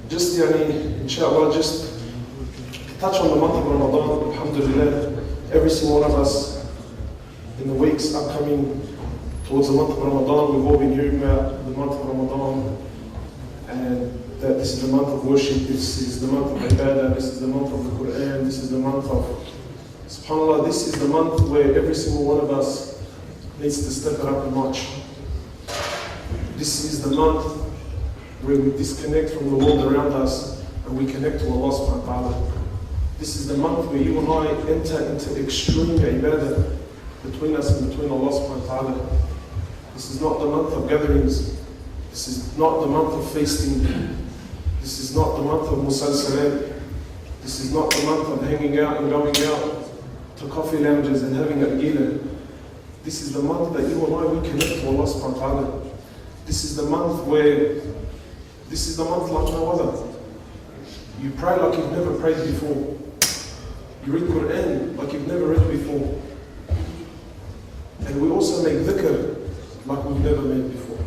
Just inshallah, just touch on the month of Ramadan. Alhamdulillah, every single one of us in the weeks upcoming towards the month of Ramadan, we've all been hearing about the month of Ramadan, and that this is the month of worship, this is the month of ibadah, this is the month of the Quran, this is the month of, subhanAllah, this is the month where every single one of us needs to step it up a notch. This is the month where we disconnect from the world around us and we connect to Allah subhanahu wa ta'ala. This is the month where you and I enter into extreme ibadah between us and between Allah subhanahu wa ta'ala. This is not the month of gatherings. This is not the month of feasting. This is not the month of musalsalat. This is not the month of hanging out and going out to coffee lounges and having a gila. This is the month that you and I, we connect to Allah subhanahu wa ta'ala. This is the month where, this is the month like no other. You pray like you've never prayed before. You read Quran like you've never read before. And we also make dhikr like we've never made before.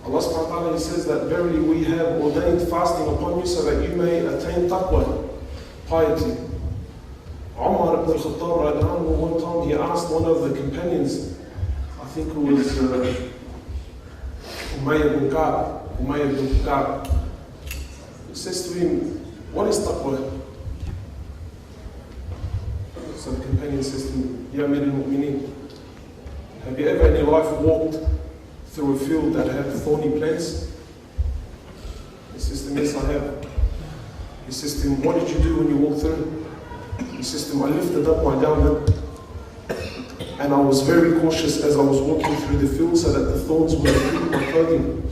Allah subhanahu wa ta'ala, He says that verily we have ordained fasting upon you so that you may attain taqwa, piety. Umar ibn al-Khattab, one time he asked one of the companions, I think it was Umayyah ibn Ka'b, he says to him, what is taqwa? So the companion says to him, Ya Amir al-Mu'mineen, have you ever in your life walked through a field that had thorny plants? He says to him, yes, I have. He says to him, what did you do when you walked through? He says to him, I lifted up my garment and I was very cautious as I was walking through the field so that the thorns would not hit my clothing.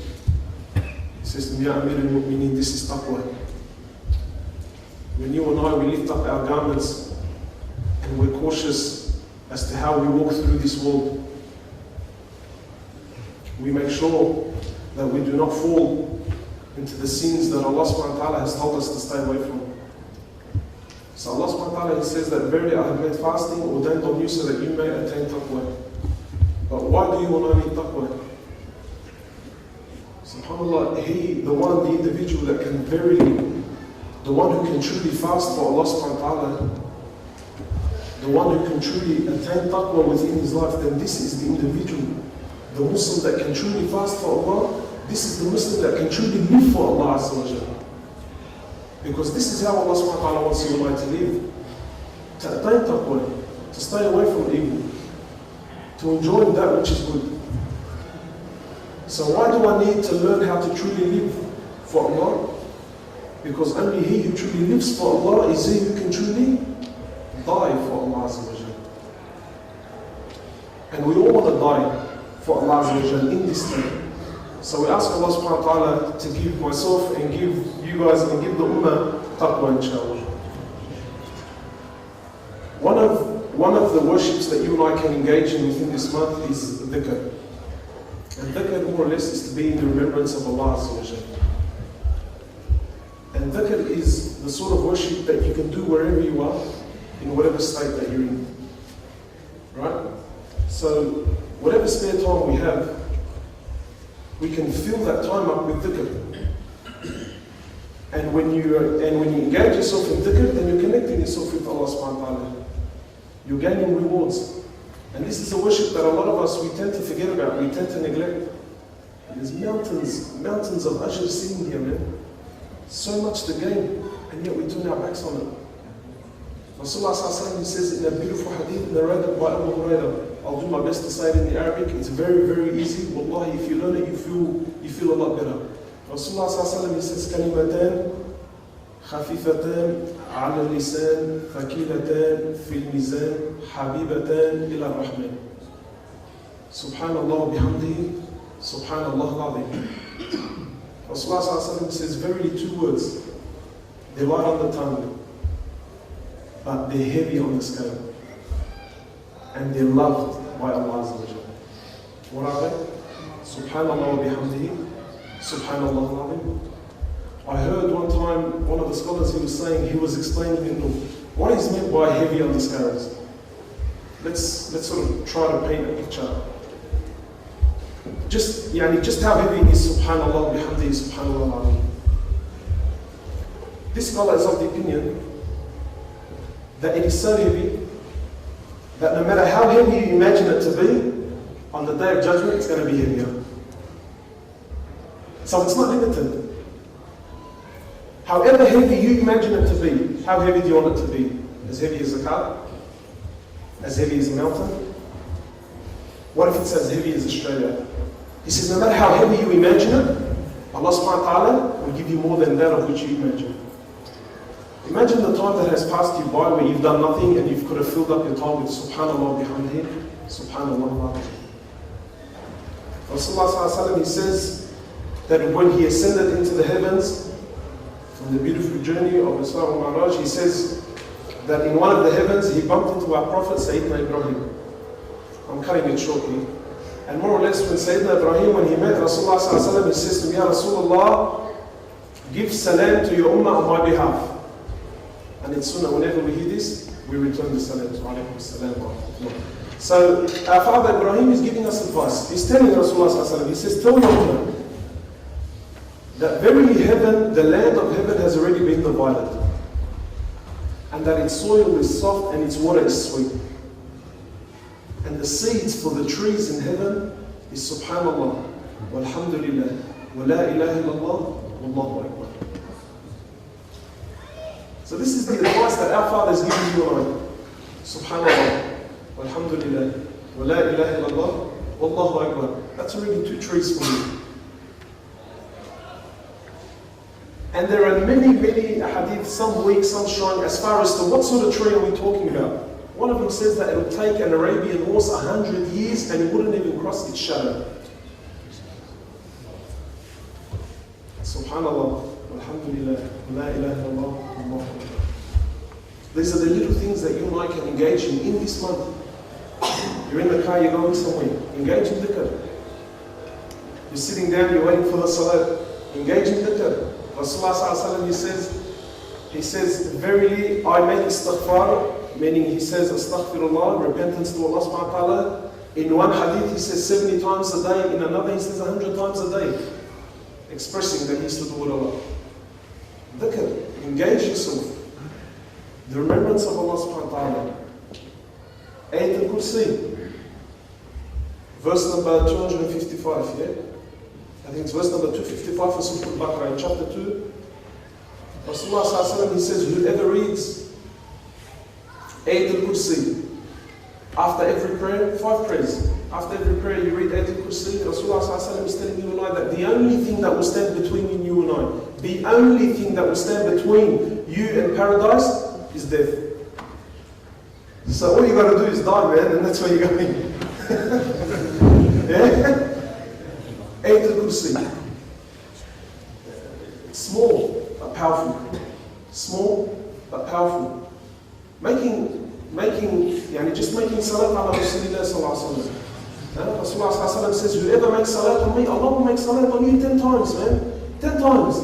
He says to him, Ya Amir al-Mu'mineen, this is taqwa. When you and I, we lift up our garments and we're cautious as to how we walk through this world. We make sure that we do not fall into the sins that Allah subhanahu wa ta'ala has told us to stay away from. So Allah subhanahu wa ta'ala, He says that verily I have made fasting ordained on you so that you may attain taqwa. But why do you want to need taqwa? SubhanAllah, the individual that can verily, the one who can truly fast for Allah subhanahu wa ta'ala, the one who can truly attain taqwa within his life, then this is the individual. The Muslim that can truly fast for Allah, this is the Muslim that can truly live for Allah Azza wa Jalla. Because this is how Allah subhanahu wa ta'ala wants you and I to live. To attain taqwa, to stay away from evil, to enjoy that which is good. So why do I need to learn how to truly live for Allah? Because only he who truly lives for Allah is he who can truly die for Allah Azza wa Jalla. And we all want to die for Allah Azza wa Jalla in this day. So we ask Allah subhanahu wa ta'ala to give myself and give you guys and give the ummah taqwa, inshallah. One of the worships that you and I can engage in within this month is dhikr. And dhikr more or less is to be in the remembrance of Allah Azza wa Jalla. And dhikr is the sort of worship that you can do wherever you are, in whatever state that you're in. Right? So whatever spare time we have, we can fill that time up with dhikr. And when you engage yourself in dhikr, then you're connecting yourself with Allah subhanahu wa ta'ala. You're gaining rewards. And this is a worship that a lot of us, we tend to forget about, we tend to neglect. And there's mountains of ajr sitting here, man. So much to gain, and yet we turn our backs on it. Rasulullah says in a beautiful hadith narrated by Abu Hurairah, I'll do my best to say it in the Arabic, it's very, very easy. Wallahi, if you learn it, you feel a lot better. Rasulullah he says, Kalimatan khafifatan ala lisan, thakilatan fil mizan, habibatan ila rahman. Subhanallah bihamdihi, subhanallah al-azim. Rasulullah says, verily two words, they're light on the tongue, but they're heavy on the scale. And they're loved by Allah Azza wa Jalla. What are they? Subhanallah wa bihamdihi, subhanallah al-azim. I heard one time, one of the scholars, he was saying, he was explaining what is meant by heavy on the scales. Let's sort of try to paint a picture. Just how heavy is subhanallah bihamdihi, subhanallah al-azim. This scholar is of the opinion that it is so heavy that no matter how heavy you imagine it to be, on the day of judgment it's going to be heavier. So it's not limited. However heavy you imagine it to be, how heavy do you want it to be? As heavy as a car? As heavy as a mountain? What if it's as heavy as Australia? He says no matter how heavy you imagine it, Allah subhanahu wa ta'ala will give you more than that of which you imagine. Imagine the time that has passed you by where you've done nothing and you could have filled up your time with Subhanallah bihamdihi, Subhanallah. Rasulullah sallallahu alaihi wasallam, he says that when he ascended into the heavens from the beautiful journey of Isra wal Mi'raj, he says that in one of the heavens he bumped into our Prophet Sayyidina Ibrahim. I'm cutting it shortly. And more or less when Sayyidina Ibrahim, when he met Rasulullah sallallahu alaihi wasallam, he says to me, Ya Rasulullah, give salam to your ummah on my behalf. And in Sunnah, whenever we hear this, we return the salam. So our father Ibrahim is giving us advice. He's telling Rasulullah sallallahu alaihi wasallam, he says, tell your ummah that verily heaven, the land of heaven has already been divided. And that its soil is soft and its water is sweet. And the seeds for the trees in heaven is Subhanallah, Walhamdulillah, Wa la ilaha illallah, Wallahu Akbar. So this is the advice that our Father is giving you and I. Subhanallah, Walhamdulillah, Wa la ilaha illallah, Wallahu Akbar. That's already 2 trees for you. And there are many hadith, some weak, some strong, as far as to what sort of tree are we talking about. One of them says that it will take an Arabian horse 100 years and it wouldn't even cross its shadow. Subhanallah, Alhamdulillah, La ilaha illallah, Allahu Akbar. These are the little things that you and I can engage in this month. You're in the car, you're going somewhere, engage in dhikr. You're sitting down, you're waiting for the salat, engage in dhikr. Rasulullah sallallahu alaihi wasallam, he says, verily I make istighfar, meaning he says astaghfirullah, repentance to Allah subhanahu wa ta'ala. In one hadith he says 70 times a day, in another he says 100 times a day, expressing that he stood with Allah. Dhikr, engage yourself. The remembrance of Allah subhanahu wa ta'ala. Ayat al-Kursi, verse number 255, yeah? I think it's verse number 255 of Surah Al-Baqarah in chapter 2. Rasulullah sallallahu alaihi wasallam, he says, whoever reads Ayat al-Kursi after every prayer, 5 prayers. After every prayer you read Ayat al-Kursi, Rasulullah sallallahu alaihi wasallam is telling you and I that the only thing that will stand between you and I, the only thing that will stand between you and paradise is death. So all you got to do is die, man, and that's where you're going. Yeah? Ayat al-Kursi. Small but powerful. Small but powerful. Just making salat ala Rasulullah sallallahu alaihi wasallam. Rasulullah sallallahu alaihi wasallam says, whoever makes salat on me, Allah will make salat on you 10 times, man. 10 times.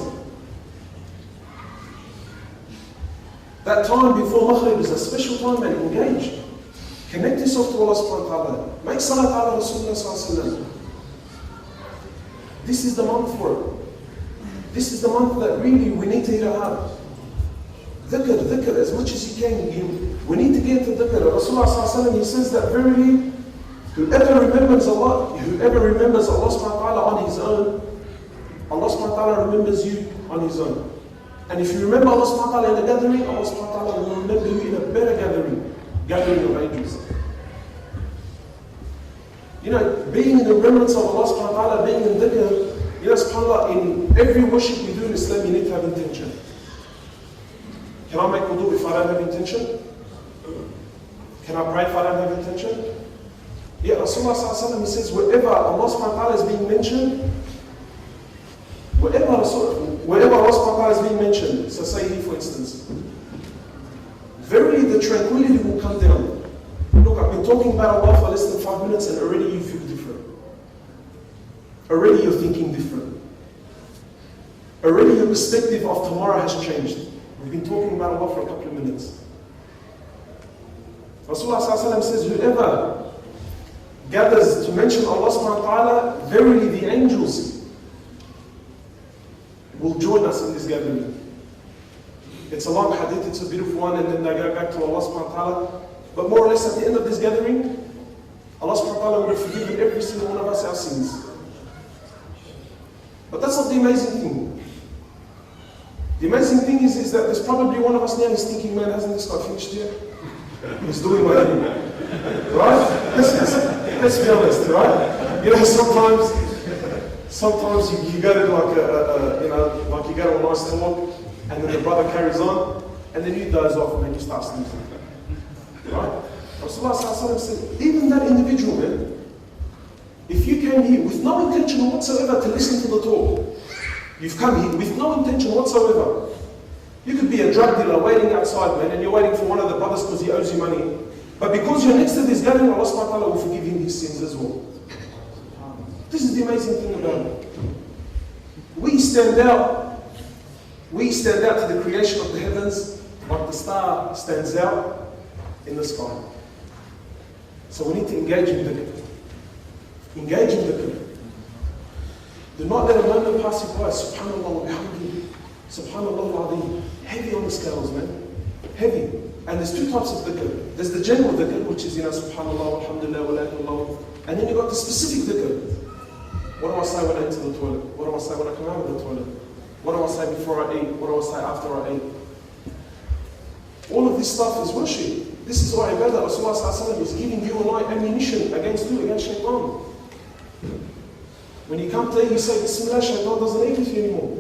That time before Maghrib is a special time, man. Engage. Connect yourself to Allah subhanahu wa ta'ala. Make salat ala Rasulullah sallallahu alaihi wasallam. This is the month for it. This is the month that really we need to hit our heart. Dhikr, as much as you can. We need to get to dhikr. Rasulullah sallallahu alaihi wasallam, he says that verily, whoever remembers Allah subhanahu wa ta'ala on his own, Allah subhanahu wa ta'ala remembers you on his own. And if you remember Allah subhanahu wa ta'ala in a gathering, Allah subhanahu wa ta'ala will remember you in a better gathering of angels. You know, being in the remembrance of Allah subhanahu wa ta'ala, being in dhikr, you know, subhanAllah, in every worship we do in Islam, you need to have intention. Can I make wudu if I don't have intention? Can I pray if I don't have intention? Yeah, Rasulullah sallallahu alaihi wasallam, he says, wherever Allah subhanahu wa ta'ala is being mentioned, wherever Allah subhanahu wa ta'ala is being mentioned, so say here for instance, verily the tranquility will come down. Look, I've been talking about Allah for less than 5 minutes and already you feel different. Already you're thinking different. Already your perspective of tomorrow has changed. We've been talking about Allah for a couple of minutes. Rasulullah sallallahu alaihi wasallam says, whoever gathers to mention Allah subhanahu wa ta'ala, verily the angels will join us in this gathering. It's a long hadith, it's a beautiful one, and then they go back to Allah subhanahu wa ta'ala. But more or less at the end of this gathering, Allah subhanahu wa ta'ala would have forgiven every single one of us our sins. But that's not the amazing thing. The amazing thing is that there's probably one of us now who's thinking, man, hasn't this guy finished yet? He's doing my thing. Right? Let's be honest, right? You know, sometimes you go to like you go to a nice talk, and then the brother carries on, and then you doze off and then you start sleeping. Right? Rasulullah said, even that individual, man, if you came here with no intention whatsoever to listen to the talk, you've come here with no intention whatsoever. You could be a drug dealer waiting outside, man, and you're waiting for one of the brothers because he owes you money. But because you're next to this gathering, Allah subhanahu wa ta'ala will forgive him his sins as well. This is the amazing thing about it. We stand out to the creation of the heavens like the star stands out in the sky. So we need to engage in dhikr. Engage in dhikr. Do not let a moment pass you by. Subhanallah wa bihamdihi. Subhanallah al-Azim. Heavy on the scales, man. Heavy. And there's two types of dhikr. There's the general dhikr, which is, Subhanallah, alhamdulillah, wa la ilaha illallah. And then you've got the specific dhikr. What do I say when I enter the toilet? What do I say when I come out of the toilet? What do I say before I eat? What do I say after I eat? All of this stuff is worship. This is why ibadah, Rasulullah is giving you and I ammunition against who? Against shaitan. When you come to eat, you say Bismillah, shaitan doesn't eat with you anymore.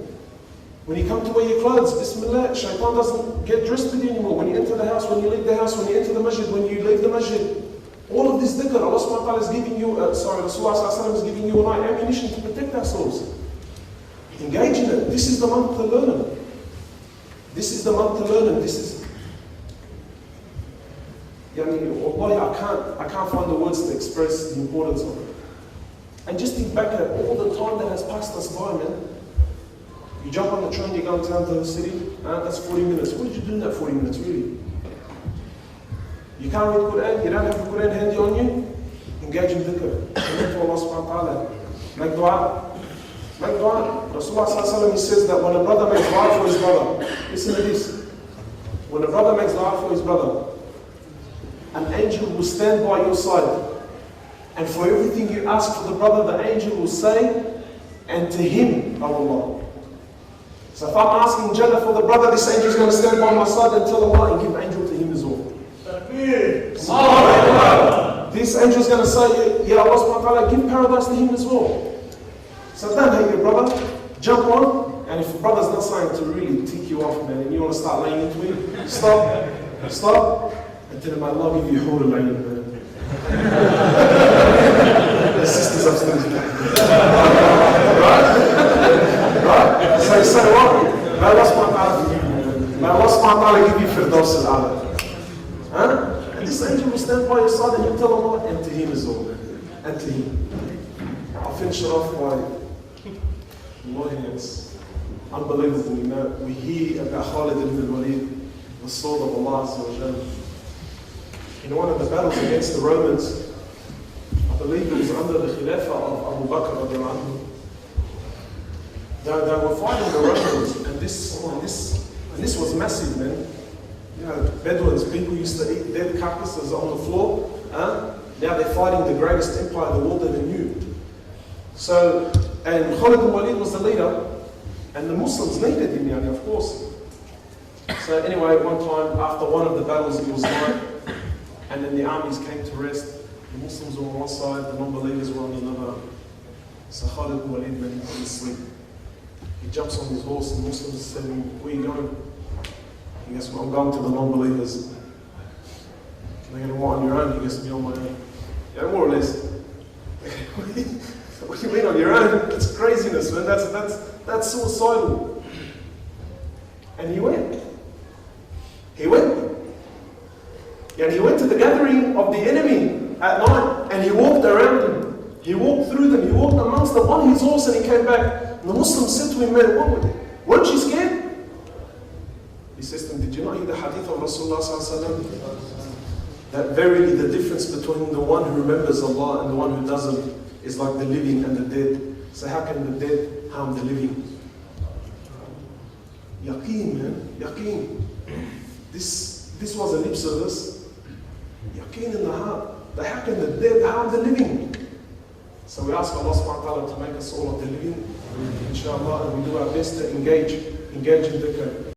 When you come to wear your clothes, Bismillah, shaitan doesn't get dressed with you anymore. When you enter the house, when you leave the house, when you enter the masjid, when you leave the masjid. All of this dhikr, Allah subhanahu wa ta'ala is giving you, Rasulullah is giving you and I ammunition to protect ourselves. Engage in it. This is the month to learn it. This is the month to learn it. This is, Wallahi, I can't find the words to express the importance of it. And just think back at all the time that has passed us by, man. You jump on the train, you go down to the city, that's 40 minutes. What did you do in that 40 minutes, really? You can't read Quran, you don't have the Quran handy on you, engage in dhikr. Commit to Allah subhanahu wa ta'ala. Make dua. Make dua. Rasulullah says that when a brother makes dua for his brother, listen to this. When a brother makes dua for his brother, an angel will stand by your side. And for everything you ask for the brother, the angel will say, and to him, O Allah. So if I'm asking Jannah for the brother, this angel is going to stand by my side and tell Allah and give angel to him as well. This angel is going to say, Ya Allah subhanahu wa ta'ala, give paradise to him as well. So don't hate your brother, jump on, and if your brother's not saying to really tick you off, man, and you want to start laying into him, stop, and tell him, Allah give you a hold of laying, man. The sisters upstairs. Right? So you say what? May Allah subhanahu wa ta'ala give you firdaus al-a'la. And this angel will stand by your side and you tell Allah, and to him as well. And to him. I'll finish it off by, Wallahi, it's unbelievable. We hear about Khalid ibn al-Walid, the sword of Allah Azza wa Jalla. In one of the battles against the Romans, I believe it was under the Khilafah of Abu Bakr radiallahu anhu. They were fighting the Romans, and this was massive, man. Bedouins, people used to eat dead carcasses on the floor. Now they're fighting the greatest empire the world ever knew. So, and Khalid ibn Walid was the leader, and the Muslims needed him, of course. So anyway, one time after one of the battles, it was night, and then the armies came to rest. The Muslims were on one side, the non-believers were on another. So Khalid ibn Walid, man, he couldn't sleep. He jumps on his horse, and the Muslims said to him, where are you going? He goes, well, I'm going to the non-believers. Can I get a what on your own? He goes, be on my own. Yeah, more or less. What do you mean on your own? That's craziness, man. That's suicidal. And he went. And he went to the gathering of the enemy at night, and he walked around them. He walked through them. He walked amongst them on his horse, and he came back. And the Muslims said to him, man, weren't you scared? He says to them, did you not hear the hadith of Rasulullah sallallahu alaihi wasallam? That verily the difference between the one who remembers Allah and the one who doesn't is like the living and the dead. So how can the dead harm the living? Yaqeen, man, yaqeen. This was a lip service. Yaqeen in the heart. The haqq in the dead, how the living. So we ask Allah subhanahu wa ta'ala to make us all of the living, inshallah, and we do our best to engage in dhikr.